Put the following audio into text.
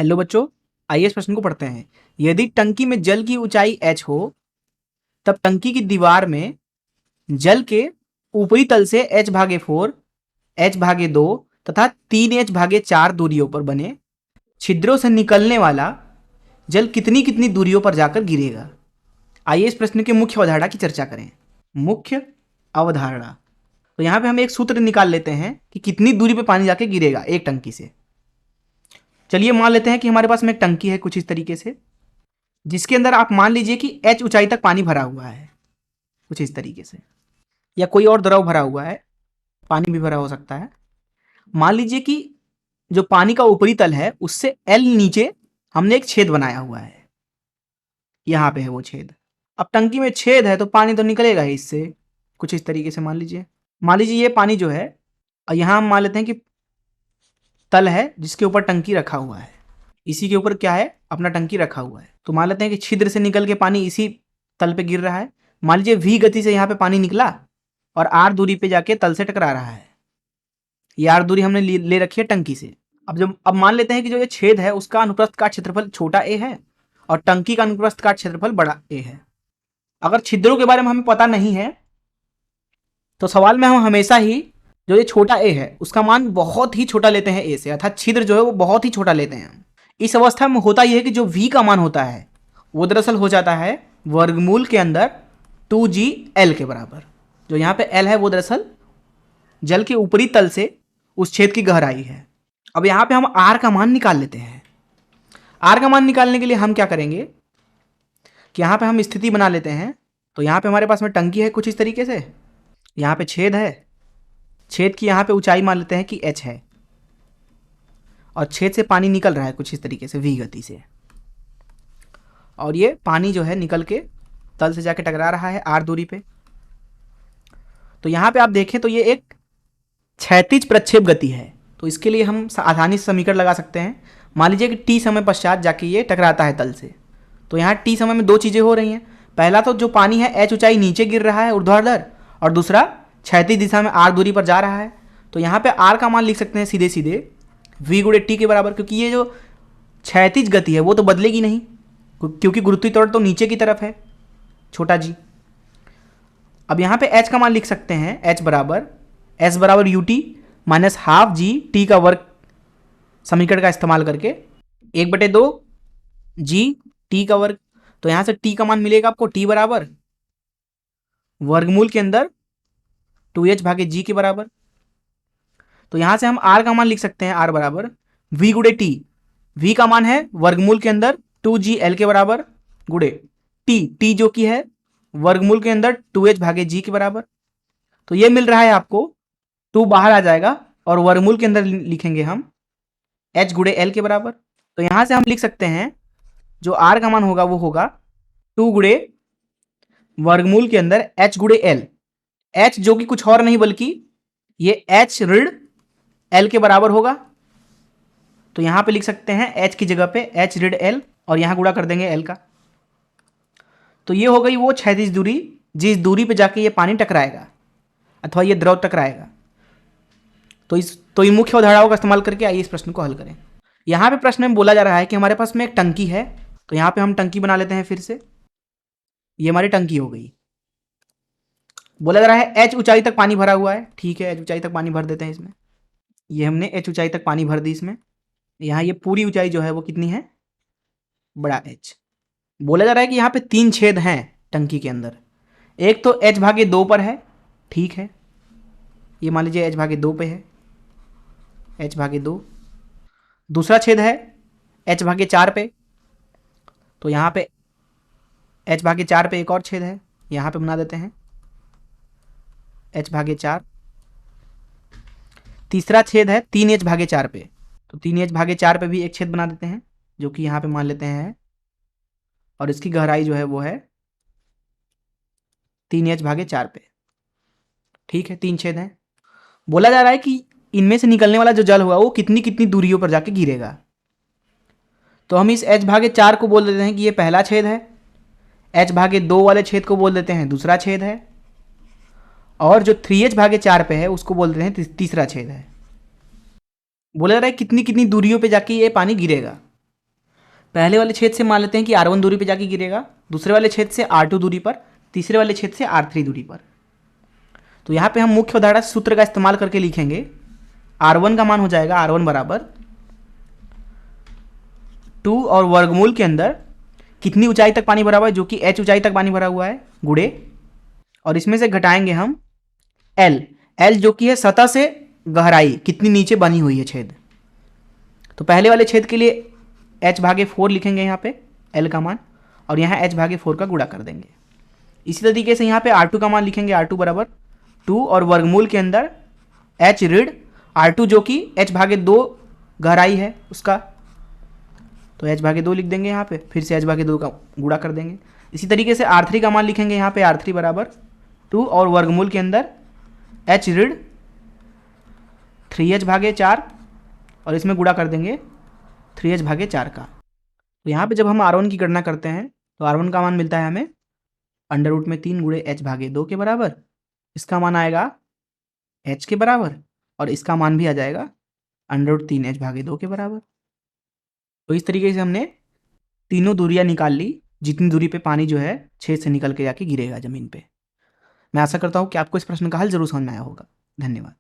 Hello बच्चों, आइए इस प्रश्न को पढ़ते हैं। यदि टंकी में जल की ऊंचाई h हो तब टंकी की दीवार में जल के ऊपरी तल से h/4, h/2 तथा 3h/4 दूरियों पर बने छिद्रों से निकलने वाला जल कितनी कितनी दूरियों पर जाकर गिरेगा। आइए इस प्रश्न की मुख्य अवधारणा की चर्चा करें। मुख्य अवधारणा, तो यहाँ पे हम एक सूत्र निकाल लेते हैं कि कितनी दूरी पे पानी जाके गिरेगा एक टंकी से। चलिए मान लेते हैं कि हमारे पास में एक टंकी है कुछ इस तरीके से, जिसके अंदर आप मान लीजिए कि h ऊंचाई तक पानी भरा हुआ है कुछ इस तरीके से, या कोई और द्रव भरा हुआ है, पानी भी भरा हो सकता है। मान लीजिए कि जो पानी का ऊपरी तल है उससे L नीचे हमने एक छेद बनाया हुआ है, यहाँ पे है वो छेद। अब टंकी में छेद है तो पानी तो निकलेगा ही इससे कुछ इस तरीके से। मान लीजिए ये पानी जो है, और यहाँ हम मान लेते हैं कि तल है जिसके ऊपर टंकी रखा हुआ है, इसी के ऊपर क्या है, अपना टंकी रखा हुआ है। तो मान लेते हैं कि छिद्र से निकल के पानी इसी तल पे गिर रहा है। मान लीजिए v गति से यहाँ पे पानी निकला और r दूरी पे जाके तल से टकरा रहा है। ये r दूरी हमने ले रखी है टंकी से। अब मान लेते हैं कि जो ये छेद है उसका अनुप्रस्थ काट क्षेत्रफल छोटा a है और टंकी का अनुप्रस्थ काट क्षेत्रफल बड़ा a है। अगर छिद्रों के बारे में हमें पता नहीं है तो सवाल में हम हमेशा ही जो ये छोटा a है उसका मान बहुत ही छोटा लेते हैं a से, अर्थात छिद्र जो है वो बहुत ही छोटा लेते हैं। इस अवस्था में होता यह है कि जो v का मान होता है वो दरअसल हो जाता है वर्गमूल के अंदर 2gl के बराबर। जो यहाँ पे l है वो दरअसल जल के ऊपरी तल से उस छेद की गहराई है। अब यहाँ पे हम r का मान निकाल लेते हैं। r का मान निकालने के लिए हम क्या करेंगे कि यहाँ पे हम स्थिति बना लेते हैं। तो यहाँ पे हमारे पास में टंकी है कुछ इस तरीके से, यहाँ पे छेद है, छेद की यहाँ पे ऊंचाई मान लेते हैं कि h है, और छेद से पानी निकल रहा है कुछ इस तरीके से v गति से, और ये पानी जो है निकल के तल से जाके टकरा रहा है r दूरी पे। तो यहाँ पे आप देखें तो ये एक क्षैतिज प्रक्षेप गति है, तो इसके लिए हम आसानी से समीकरण लगा सकते हैं। मान लीजिए कि t समय पश्चात जाके ये टकराता है तल से, तो यहाँ t समय में दो चीज़ें हो रही हैं। पहला तो जो पानी है h ऊंचाई नीचे गिर रहा है ऊर्ध्वाधर, और दूसरा क्षैतिज दिशा में r दूरी पर जा रहा है। तो यहाँ पे r का मान लिख सकते हैं सीधे सीधे v गुणे t के बराबर, क्योंकि ये जो क्षैतिज गति है वो तो बदलेगी नहीं, क्योंकि गुरुत्वीय त्वरण तो नीचे की तरफ है, छोटा g। अब यहाँ पे h का मान लिख सकते हैं, h बराबर s बराबर ut minus half g t का वर्ग समीकरण का इस्तेमाल करके 1/2 g t का वर्ग। तो यहाँ से t का मान मिलेगा आपको t बराबर वर्गमूल के अंदर 2h/g के बराबर। तो यहाँ से हम r का मान लिख सकते हैं, r बराबर v गुणे t। v का मान है वर्गमूल के अंदर 2gl के बराबर गुणे t जो कि है वर्गमूल के अंदर 2h/g के बराबर। तो ये मिल रहा है आपको, 2 बाहर आ जाएगा और वर्गमूल के अंदर लिखेंगे हम h गुणे l के बराबर। तो यहाँ से हम लिख सकते हैं जो r का मान होगा वो होगा 2 गुणे वर्गमूल के अंदर h गुणे l, h जो कि कुछ और नहीं बल्कि ये h ऋण l के बराबर होगा। तो यहाँ पे लिख सकते हैं h की जगह पे h ऋण l, और यहाँ गुणा कर देंगे l का। तो ये हो गई वो क्षैतिज दूरी जिस दूरी पे जाके ये पानी टकराएगा अथवा ये द्रव टकराएगा। तो इन मुख्य अवधारणाओं का इस्तेमाल करके आइए इस प्रश्न को हल करें। यहाँ पे प्रश्न में बोला जा रहा है कि हमारे पास में एक टंकी है, तो यहाँ पे हम टंकी बना लेते हैं फिर से। ये हमारी टंकी हो गई। बोला जा रहा है h ऊंचाई तक पानी भरा हुआ है, ठीक है, h ऊंचाई तक पानी भर देते हैं इसमें। ये हमने h ऊंचाई तक पानी भर दी इसमें। यहाँ ये पूरी ऊंचाई जो है वो कितनी है, बड़ा h। बोला जा रहा है कि यहाँ पे 3 छेद हैं टंकी के अंदर। एक तो h/2 पर है, ठीक है, ये मान लीजिए h/2 पे है, h/2। दूसरा छेद है h/4 पे, तो यहाँ पे h/4 पे एक और छेद है, यहाँ पे बना देते हैं h/4। तीसरा छेद है 3h/4 पे, तो 3h/4 पे भी एक छेद बना देते हैं जो कि यहाँ पे मान लेते हैं, और इसकी गहराई जो है वो है 3h/4 पे, ठीक है, 3 छेद हैं। बोला जा रहा है कि इनमें से निकलने वाला जो जल होगा वो कितनी कितनी दूरियों पर जाके गिरेगा। तो हम इस h/4 को बोल देते हैं कि ये पहला छेद है, h/2 वाले छेद को बोल देते हैं दूसरा छेद है, और जो 3h/4 पे है उसको बोल देते हैं तीसरा छेद है। बोला जा रहा है कितनी कितनी दूरियों पे जाके ये पानी गिरेगा। पहले वाले छेद से मान लेते हैं कि R1 दूरी पे जाके गिरेगा, दूसरे वाले छेद से R2 दूरी पर, तीसरे वाले छेद से R3 दूरी पर। तो यहाँ पे हम मुख्य उदाहरण सूत्र का इस्तेमाल करके लिखेंगे। R1 का मान हो जाएगा R1 बराबर 2 और वर्गमूल के अंदर कितनी ऊंचाई तक पानी भरा हुआ है, जो कि h ऊंचाई तक पानी भरा हुआ है, गुणे, और इसमें से घटाएंगे हम L जो कि है सतह से गहराई कितनी नीचे बनी हुई है छेद। तो पहले वाले छेद के लिए h/4 लिखेंगे यहाँ पे L का मान, और यहाँ h/4 का गुणा कर देंगे। इसी तरीके से यहाँ पे R2 का मान लिखेंगे, R2 बराबर 2 और वर्गमूल के अंदर h ऋण R2 जो कि h/2 गहराई है उसका, तो h/2 लिख देंगे यहाँ पे, फिर से h/2 का गुणा कर देंगे। इसी तरीके से R3 का मान लिखेंगे यहाँ पे, R3 बराबर 2 और वर्गमूल के अंदर h ऋण 3h/4 और इसमें गुणा कर देंगे 3h/4 का। तो यहाँ पे जब हम R1 की गणना करते हैं तो R1 का मान मिलता है हमें √3 गुणे h/2 के बराबर, इसका मान आएगा h के बराबर, और इसका मान भी आ जाएगा √3 h/2 के बराबर। तो इस तरीके से हमने तीनों दूरियां निकाल ली, जितनी दूरी पे पानी जो है छेद से निकल के जाके गिरेगा ज़मीन पे। मैं आशा करता हूँ कि आपको इस प्रश्न का हल जरूर समझ में आया होगा। धन्यवाद।